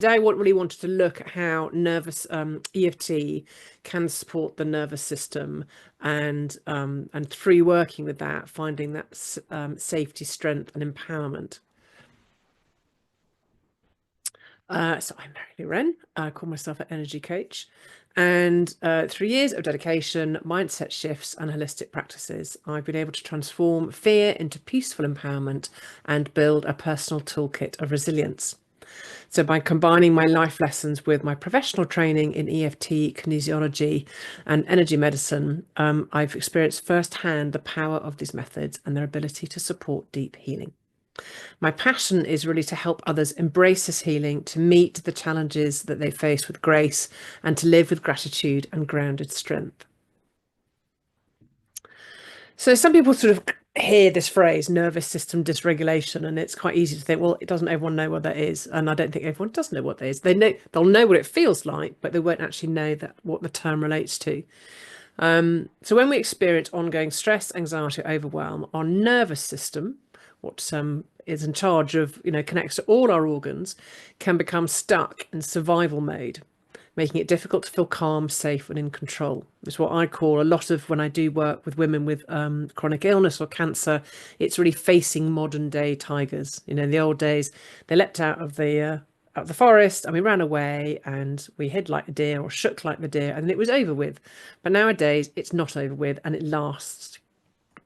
Today, I really wanted to look at how nervous EFT can support the nervous system, and through working with that, finding that safety, strength, and empowerment. So I'm Mary Wren. I call myself an energy coach, and through years of dedication, mindset shifts, and holistic practices, I've been able to transform fear into peaceful empowerment and build a personal toolkit of resilience. So by combining my life lessons with my professional training in EFT, kinesiology, and energy medicine, I've experienced firsthand the power of these methods and their ability to support deep healing. My passion is really to help others embrace this healing, to meet the challenges that they face with grace, and to live with gratitude and grounded strength. So some people sort of hear this phrase, nervous system dysregulation, and it's quite easy to think, well, it doesn't everyone know what that is? And I don't think everyone does know what that is. They'll know what it feels like, but they won't actually know that what the term relates to. So when we experience ongoing stress, anxiety, overwhelm, our nervous system, what is in charge of, connects to all our organs, can become stuck in survival mode, making it difficult to feel calm, safe, and in control. It's what I call, a lot of when I do work with women with chronic illness or cancer, it's really facing modern day tigers. In the old days, they leapt out of the forest and we ran away and we hid like the deer or shook like the deer, and it was over with. But nowadays, it's not over with, and it lasts.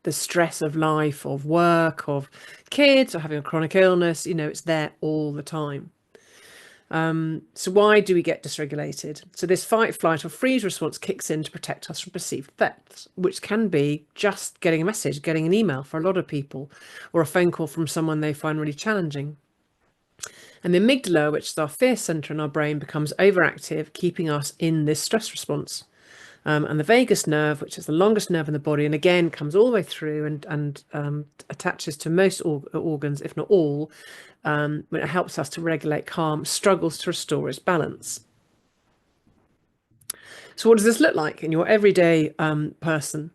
The stress of life, of work, of kids, or having a chronic illness, it's there all the time. So why do we get dysregulated? So this fight, flight, or freeze response kicks in to protect us from perceived threats, which can be just getting a message, getting an email for a lot of people, or a phone call from someone they find really challenging. And the amygdala, which is our fear center in our brain, becomes overactive, keeping us in this stress response. And the vagus nerve, which is the longest nerve in the body, and again comes all the way through and attaches to most organs, if not all, when it helps us to regulate calm, struggles to restore its balance. So what does this look like in your everyday person?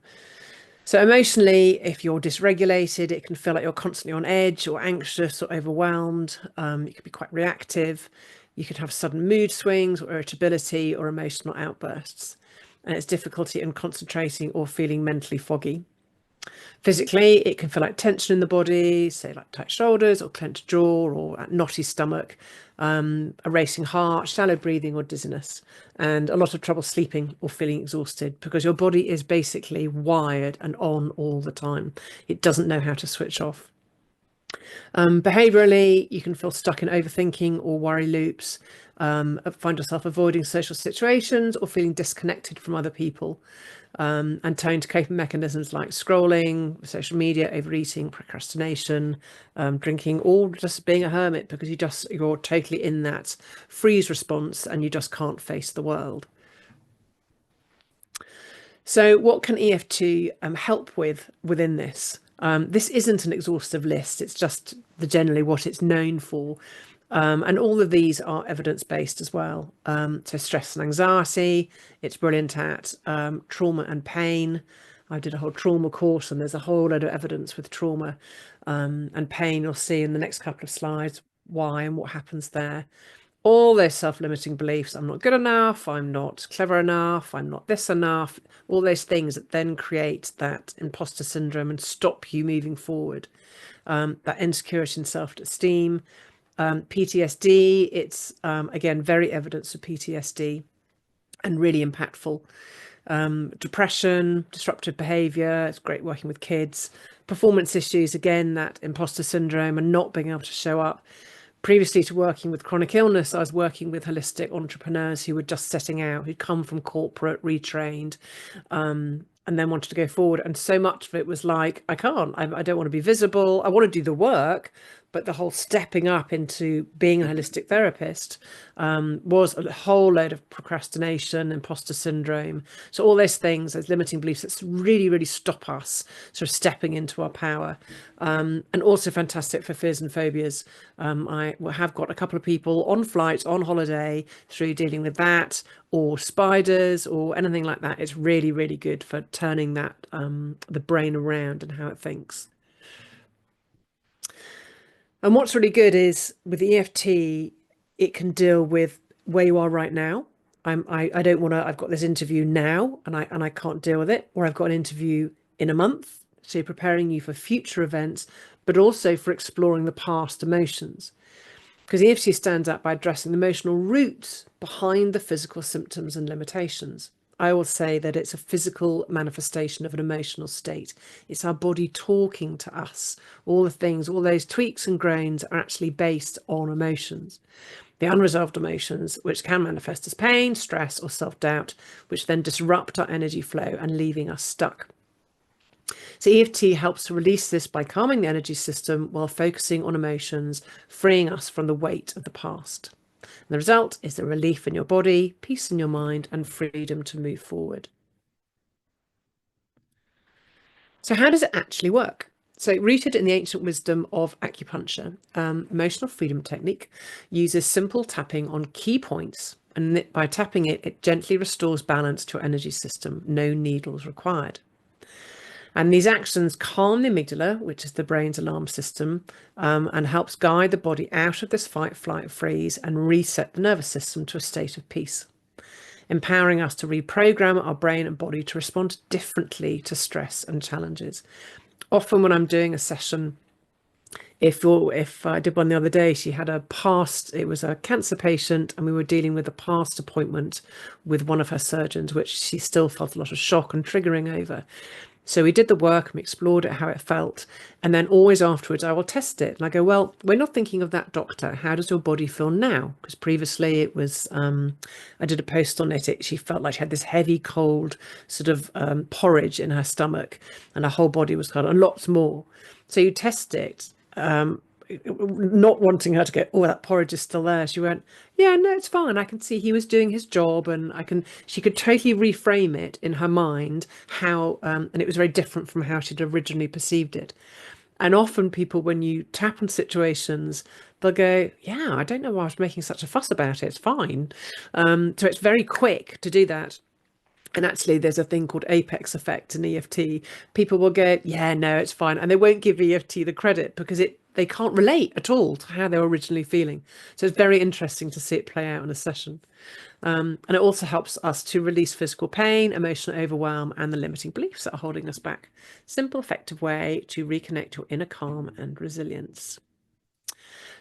So emotionally, if you're dysregulated, it can feel like you're constantly on edge or anxious or overwhelmed. You could be quite reactive. You could have sudden mood swings or irritability or emotional outbursts. And it's difficulty in concentrating or feeling mentally foggy. Physically, it can feel like tension in the body, say like tight shoulders or clenched jaw or a knotty stomach, a racing heart, shallow breathing or dizziness, and a lot of trouble sleeping or feeling exhausted, because your body is basically wired and on all the time. It doesn't know how to switch off. Behaviorally, you can feel stuck in overthinking or worry loops, find yourself avoiding social situations or feeling disconnected from other people, and turning to coping mechanisms like scrolling, social media, overeating, procrastination, drinking, or just being a hermit because you're totally in that freeze response and you just can't face the world. So what can EFT help with within this? This isn't an exhaustive list. It's just generally what it's known for. And all of these are evidence-based as well. So stress and anxiety, it's brilliant at trauma and pain. I did a whole trauma course, and there's a whole load of evidence with trauma and pain. You'll see in the next couple of slides why and what happens there. All those self-limiting beliefs, I'm not good enough, I'm not clever enough, I'm not this enough, all those things that then create that imposter syndrome and stop you moving forward. That insecurity and self-esteem. PTSD, it's again very evidence of PTSD and really impactful. Depression, disruptive behavior, it's great working with kids. Performance issues, again, that imposter syndrome and not being able to show up. Previously to working with chronic illness, I was working with holistic entrepreneurs who were just setting out, who'd come from corporate, retrained, and then wanted to go forward. And so much of it was like, I can't, I don't want to be visible. I want to do the work, but the whole stepping up into being a holistic therapist was a whole load of procrastination, imposter syndrome. So all those things, those limiting beliefs that really, really stop us sort of stepping into our power. And also fantastic for fears and phobias. I have got a couple of people on flights, on holiday, through dealing with that, or spiders or anything like that. It's really, really good for turning that the brain around and how it thinks. And what's really good is with the EFT, it can deal with where you are right now. I don't want to, I've got this interview now and I can't deal with it, or I've got an interview in a month. So you're preparing you for future events, but also for exploring the past emotions. Because EFT stands out by addressing the emotional roots behind the physical symptoms and limitations. I will say that it's a physical manifestation of an emotional state. It's our body talking to us. All the things, all those tweaks and groans are actually based on emotions. The unresolved emotions, which can manifest as pain, stress, or self-doubt, which then disrupt our energy flow and leaving us stuck. So EFT helps to release this by calming the energy system while focusing on emotions, freeing us from the weight of the past. And the result is a relief in your body, peace in your mind, and freedom to move forward. So how does it actually work? So rooted in the ancient wisdom of acupuncture, emotional freedom technique uses simple tapping on key points. And by tapping it, it gently restores balance to your energy system. No needles required. And these actions calm the amygdala, which is the brain's alarm system, and helps guide the body out of this fight, flight, freeze and reset the nervous system to a state of peace, empowering us to reprogram our brain and body to respond differently to stress and challenges. Often when I'm doing a session, if I did one the other day, she had it was a cancer patient, and we were dealing with a past appointment with one of her surgeons, which she still felt a lot of shock and triggering over. So we did the work and we explored it, how it felt. And then always afterwards, I will test it. And I go, well, we're not thinking of that, doctor. How does your body feel now? Because previously it was, I did a post on it. She felt like she had this heavy, cold sort of porridge in her stomach, and her whole body was kind of lots more. So you test it. Not wanting her to go, oh, that porridge is still there. She went, yeah, no, it's fine. I can see he was doing his job, and she could totally reframe it in her mind how, and it was very different from how she'd originally perceived it. And often people, when you tap on situations, they'll go, yeah, I don't know why I was making such a fuss about it. It's fine. So it's very quick to do that. And actually, there's a thing called apex effect in EFT. People will go, yeah, no, it's fine. And they won't give EFT the credit because they can't relate at all to how they were originally feeling. So it's very interesting to see it play out in a session. And it also helps us to release physical pain, emotional overwhelm, and the limiting beliefs that are holding us back. Simple, effective way to reconnect your inner calm and resilience.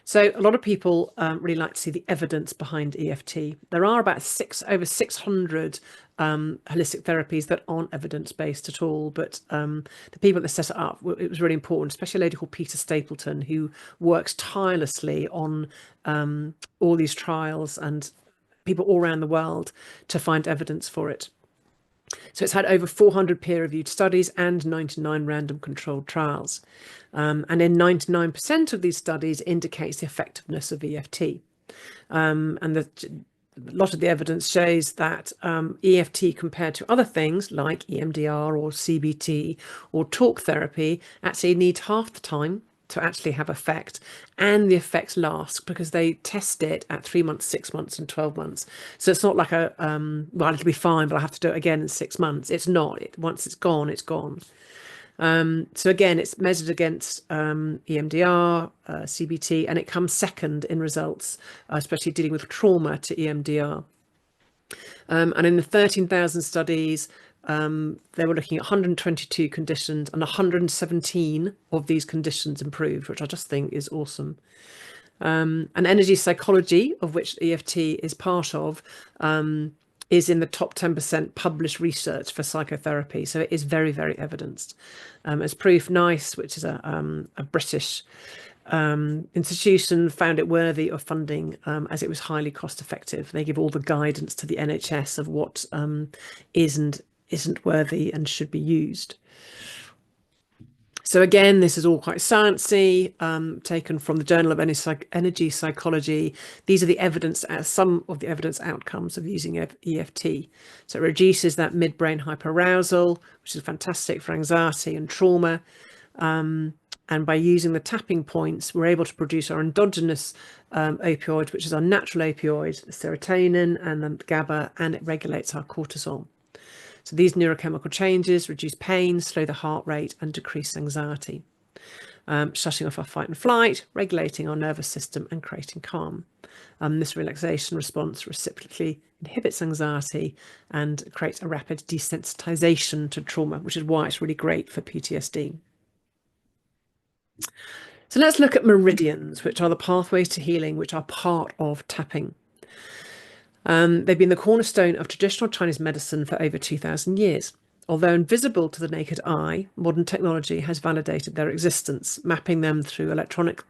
So a lot of people really like to see the evidence behind EFT. There are about over 600 holistic therapies that aren't evidence-based at all, but the people that set it up, it was really important, especially a lady called Peter Stapleton, who works tirelessly on all these trials and people all around the world to find evidence for it. So it's had over 400 peer-reviewed studies and 99 random controlled trials. And in 99% of these studies indicates the effectiveness of EFT. And a lot of the evidence shows that EFT compared to other things like EMDR or CBT or talk therapy actually needs half the time to actually have effect, and the effects last because they test it at 3 months, 6 months and 12 months. So it's not like a well, it'll be fine, but I have to do it again in 6 months. It's not. Once it's gone, it's gone. So again, it's measured against EMDR, CBT, and it comes second in results, especially dealing with trauma, to EMDR. And in the 13,000 studies, they were looking at 122 conditions, and 117 of these conditions improved, which I just think is awesome. And energy psychology, of which EFT is part of, is in the top 10% published research for psychotherapy. So it is very, very evidenced. As proof, NICE, which is a British institution, found it worthy of funding as it was highly cost effective. They give all the guidance to the NHS of what isn't worthy and should be used. So again, this is all quite sciencey, taken from the Journal of Energy Psychology. These are the evidence, some of the evidence outcomes of using EFT. So it reduces that midbrain hyperarousal, which is fantastic for anxiety and trauma. And by using the tapping points, we're able to produce our endogenous opioid, which is our natural opioid, the serotonin and the GABA, and it regulates our cortisol. So these neurochemical changes reduce pain, slow the heart rate, and decrease anxiety. shutting off our fight and flight, regulating our nervous system and creating calm. This relaxation response reciprocally inhibits anxiety and creates a rapid desensitization to trauma, which is why it's really great for PTSD. So let's look at meridians, which are the pathways to healing, which are part of tapping. They've been the cornerstone of traditional Chinese medicine for over 2,000 years. Although invisible to the naked eye, modern technology has validated their existence, mapping them through electronic,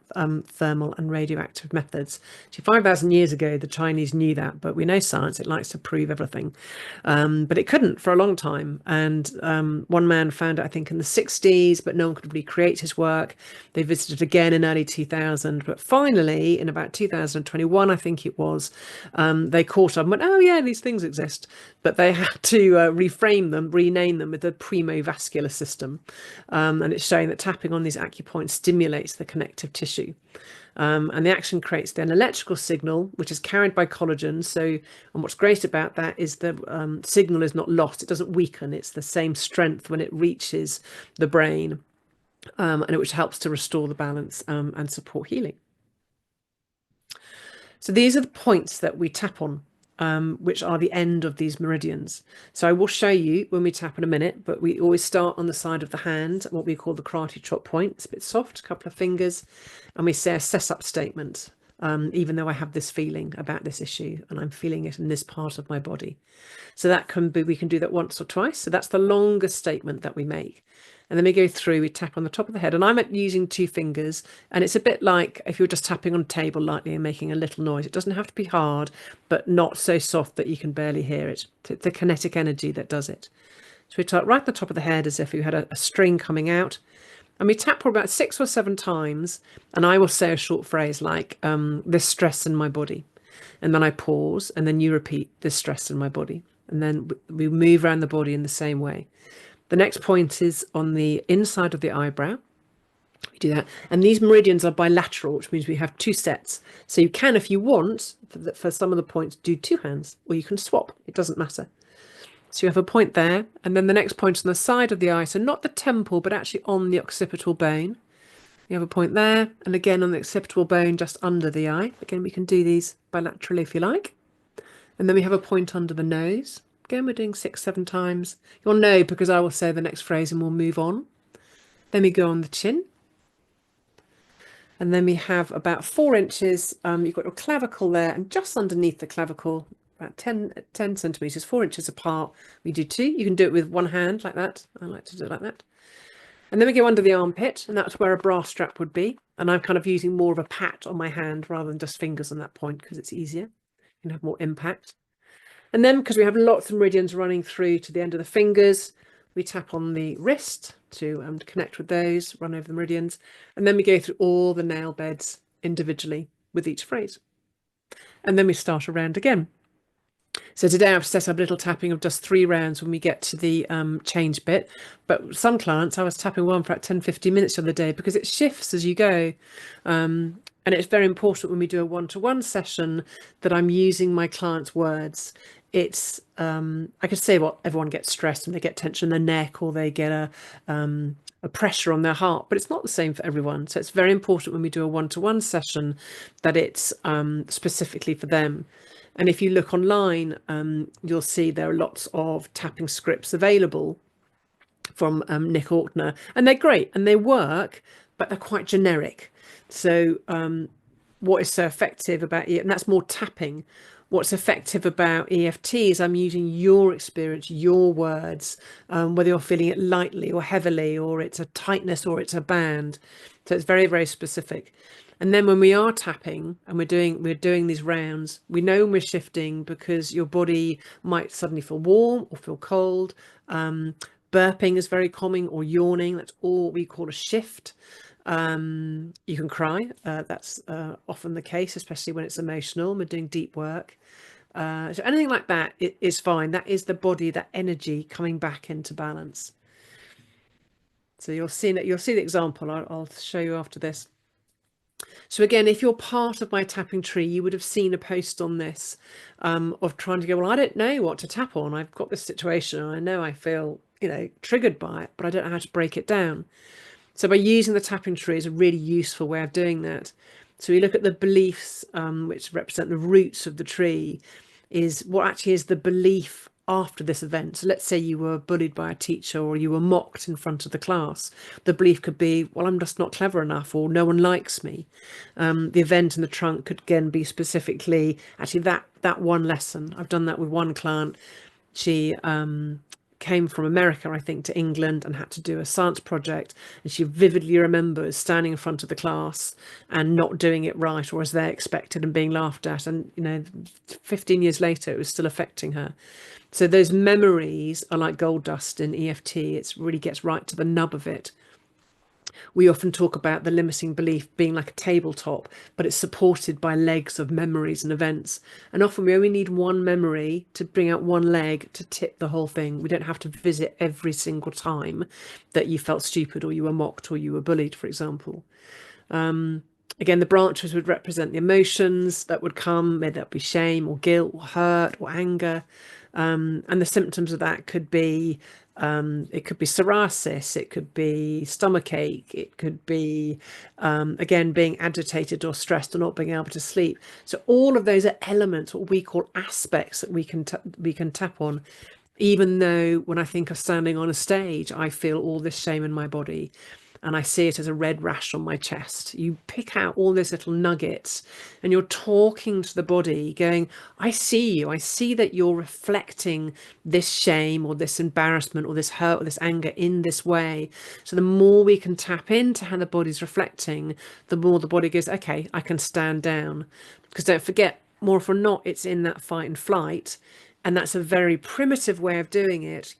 thermal and radioactive methods. See, 5,000 years ago, the Chinese knew that, but we know science, it likes to prove everything. But it couldn't for a long time. And one man found it, I think, in the 60s, but no one could recreate his work. They visited again in early 2000, but finally, in about 2021, I think it was, they caught up and went, oh yeah, these things exist. But they had to reframe them, rename them with the premovascular system. And it's showing that tapping on these acupoints stimulates the connective tissue. And the action creates then an electrical signal, which is carried by collagen. So, and what's great about that is the signal is not lost. It doesn't weaken. It's the same strength when it reaches the brain, and which helps to restore the balance and support healing. So these are the points that we tap on, which are the end of these meridians. So I will show you when we tap in a minute, but we always start on the side of the hand, what we call the karate chop point. It's a bit soft, a couple of fingers, and we say a cess-up statement, even though I have this feeling about this issue and I'm feeling it in this part of my body. So that can be, we can do that once or twice. So that's the longest statement that we make. And then we go through, we tap on the top of the head, and I'm using 2 fingers, and it's a bit like if you're just tapping on a table lightly and making a little noise. It doesn't have to be hard, but not so soft that you can barely hear it. It's the kinetic energy that does it. So we tap right at the top of the head as if you had a string coming out, and we tap for about 6 or 7 times, and I will say a short phrase like, this stress in my body. And then I pause, and then you repeat, this stress in my body. And then we move around the body in the same way. The next point is on the inside of the eyebrow. We do that. And these meridians are bilateral, which means we have 2 sets. So you can, if you want, for some of the points, do 2 hands, or you can swap. It doesn't matter. So you have a point there. And then the next point on the side of the eye. So not the temple, but actually on the occipital bone. You have a point there. And again, on the occipital bone, just under the eye. Again, we can do these bilaterally if you like. And then we have a point under the nose. Again, we're doing 6, 7 times. You'll know because I will say the next phrase and we'll move on. Then we go on the chin. And then we have about 4 inches. You've got your clavicle there, and just underneath the clavicle, about 10 centimeters, 4 inches apart. We do 2. You can do it with one hand like that. I like to do it like that. And then we go under the armpit, and that's where a bra strap would be. And I'm kind of using more of a pat on my hand rather than just fingers on that point because it's easier. You can have more impact. And then, because we have lots of meridians running through to the end of the fingers, we tap on the wrist to connect with those, run over the meridians. And then we go through all the nail beds individually with each phrase. And then we start a round again. So today I've set up a little tapping of just 3 rounds when we get to the change bit. But some clients, I was tapping one for about 10, 15 minutes the other day because it shifts as you go. And it's very important when we do a one-to-one session that I'm using my clients' words. It's I could say, well, everyone gets stressed and they get tension in their neck or they get a pressure on their heart, but it's not the same for everyone. So it's very important when we do a one-to-one session that it's specifically for them. And if you look online, you'll see there are lots of tapping scripts available from Nick Ortner, and they're great and they work, but they're quite generic. So what is so effective about it, and that's more tapping. What's effective about EFT is I'm using your experience, your words, whether you're feeling it lightly or heavily, or it's a tightness or it's a band. So it's very, very specific. And then when we are tapping and we're doing these rounds, we know when we're shifting because your body might suddenly feel warm or feel cold. Burping is very common, or yawning. That's all we call a shift. You can cry. That's often the case, especially when it's emotional. We're doing deep work. So anything like that is fine. That is the body, that energy coming back into balance. So you'll see the example. I'll show you after this. So again, if you're part of my tapping tree, you would have seen a post on this of trying to go, well, I don't know what to tap on. I've got this situation and I know I feel, triggered by it, but I don't know how to break it down. So by using the tapping tree is a really useful way of doing that. So we look at the beliefs, which represent the roots of the tree, is what actually is the belief after this event. So let's say you were bullied by a teacher or you were mocked in front of the class. The belief could be, well, I'm just not clever enough, or no one likes me. The event in the trunk could again be specifically actually that one lesson. I've done that with one client. She came from America, I think, to England and had to do a science project. And she vividly remembers standing in front of the class and not doing it right or as they expected and being laughed at. And, 15 years later, it was still affecting her. So those memories are like gold dust in EFT. It really gets right to the nub of it. We often talk about the limiting belief being like a tabletop, but it's supported by legs of memories and events. And often we only need one memory to bring out one leg to tip the whole thing. We don't have to visit every single time that you felt stupid or you were mocked or you were bullied, for example. Again, the branches would represent the emotions that would come, whether that be shame or guilt or hurt or anger. And the symptoms of that could be it could be psoriasis, it could be stomach ache, it could be again being agitated or stressed or not being able to sleep. So all of those are elements, what we call aspects, that we can tap on. Even though when I think of standing on a stage, I feel all this shame in my body and I see it as a red rash on my chest. You pick out all those little nuggets and you're talking to the body going, I see you. I see that you're reflecting this shame or this embarrassment or this hurt or this anger in this way. So the more we can tap into how the body's reflecting, the more the body goes, okay, I can stand down. Because don't forget, more often than not, it's in that fight and flight. And that's a very primitive way of doing it.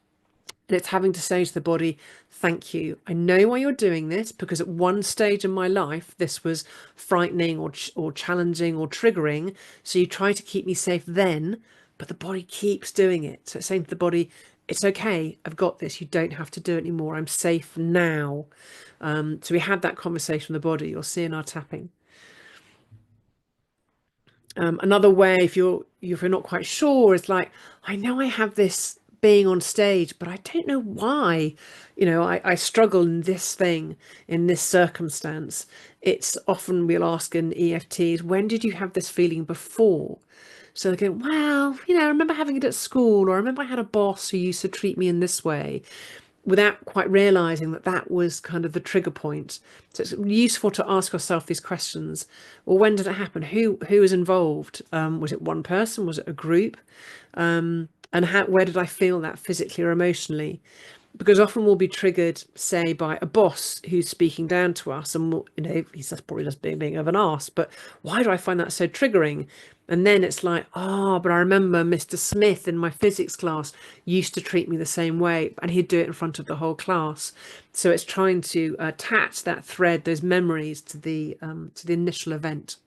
And it's having to say to the body, thank you. I know why you're doing this, because at one stage in my life, this was frightening or challenging or triggering. So you try to keep me safe then, but the body keeps doing it. So it's saying to the body, it's okay. I've got this. You don't have to do it anymore. I'm safe now. So we had that conversation with the body. You'll see in our tapping. Another way, if you're not quite sure, is like, I know I have this being on stage, but I don't know why. I struggle in this thing, in this circumstance. It's often we'll ask in EFTs, when did you have this feeling before? So they go, well, I remember having it at school, or I remember I had a boss who used to treat me in this way, without quite realizing that that was kind of the trigger point. So it's useful to ask ourselves these questions. Well, when did it happen? Who was involved? Was it one person? Was it a group? And where did I feel that physically or emotionally? Because often we'll be triggered, say, by a boss who's speaking down to us, and he's just probably just being of an arse. But why do I find that so triggering? And then it's like, but I remember Mr. Smith in my physics class used to treat me the same way, and he'd do it in front of the whole class. So it's trying to attach that thread, those memories, to the initial event.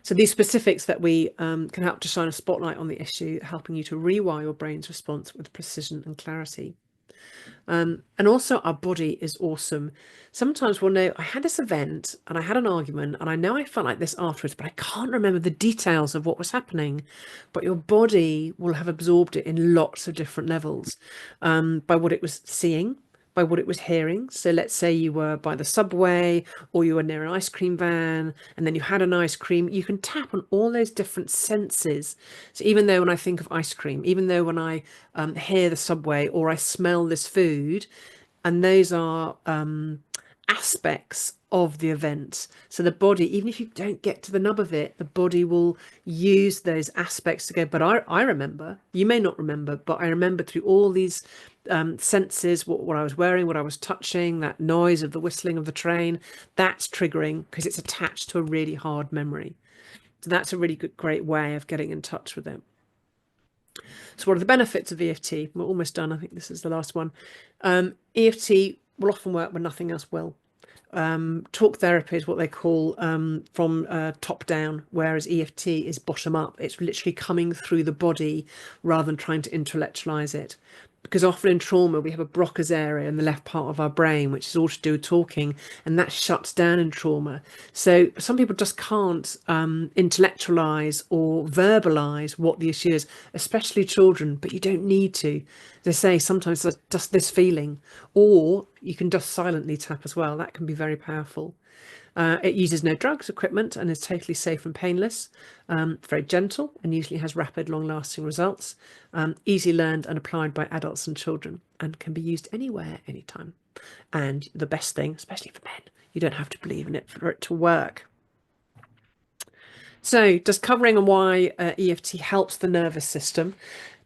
So these specifics that we can help to shine a spotlight on the issue, helping you to rewire your brain's response with precision and clarity. And also our body is awesome. Sometimes we'll know, I had this event and I had an argument and I know I felt like this afterwards, but I can't remember the details of what was happening. But your body will have absorbed it in lots of different levels, by what it was seeing, by what it was hearing. So let's say you were by the subway or you were near an ice cream van and then you had an ice cream. You can tap on all those different senses. So even though when I think of ice cream, even though when I hear the subway or I smell this food, and those are aspects of the event. So the body, even if you don't get to the nub of it, the body will use those aspects to go, but I remember. You may not remember, but I remember through all these senses, what I was wearing, what I was touching, that noise of the whistling of the train. That's triggering because it's attached to a really hard memory. So that's a really great way of getting in touch with it. So what are the benefits of EFT? We're almost done. I think this is the last one. EFT will often work when nothing else will. Talk therapy is what they call from top down, whereas EFT is bottom up. It's literally coming through the body rather than trying to intellectualize it. because often in trauma we have a Broca's area in the left part of our brain, which is all to do with talking, and that shuts down in trauma. So some people just can't intellectualize or verbalize what the issue is, especially children, but you don't need to. They say sometimes it's just this feeling, or you can just silently tap as well. That can be very powerful. It uses no drugs, equipment, and is totally safe and painless. Very gentle and usually has rapid, long-lasting results. Easy learned and applied by adults and children, and can be used anywhere, anytime. And the best thing, especially for men, you don't have to believe in it for it to work. So, just covering on why EFT helps the nervous system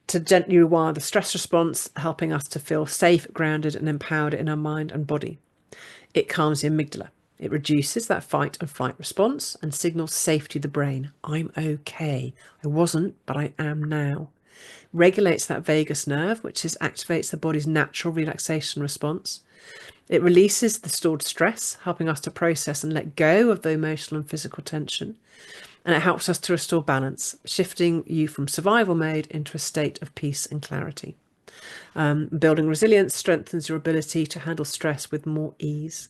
to gently rewire the stress response, helping us to feel safe, grounded, and empowered in our mind and body. It calms the amygdala. It reduces that fight and flight response and signals safety to the brain. I'm okay. I wasn't, but I am now. Regulates that vagus nerve, which activates the body's natural relaxation response. It releases the stored stress, helping us to process and let go of the emotional and physical tension. And it helps us to restore balance, shifting you from survival mode into a state of peace and clarity. Building resilience strengthens your ability to handle stress with more ease.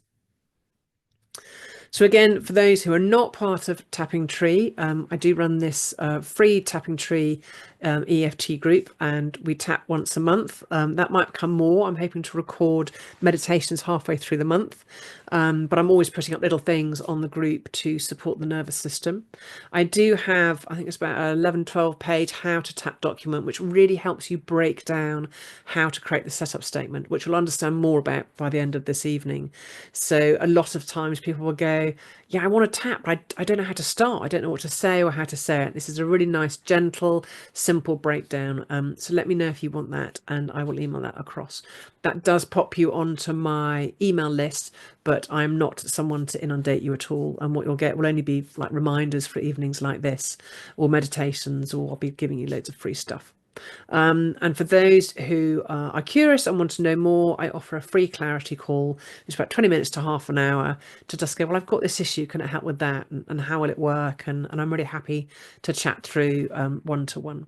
So again, for those who are not part of Tapping Tree, I do run this free Tapping Tree EFT group, and we tap once a month. That might become more. I'm hoping to record meditations halfway through the month, but I'm always putting up little things on the group to support the nervous system. I do have, I think it's about an 11-12 page how to tap document, which really helps you break down how to create the setup statement, which we'll understand more about by the end of this evening. So a lot of times people will go, yeah, I want to tap, but I don't know how to start. I don't know what to say or how to say it. This is a really nice, gentle, simple breakdown. So let me know if you want that, and I will email that across. That does pop you onto my email list, but I'm not someone to inundate you at all. And what you'll get will only be like reminders for evenings like this, or meditations, or I'll be giving you loads of free stuff. And for those who are curious and want to know more, I offer a free clarity call. It's about 20 minutes to half an hour to just go, well, I've got this issue, can it help with that? And how will it work? And I'm really happy to chat through one-to-one.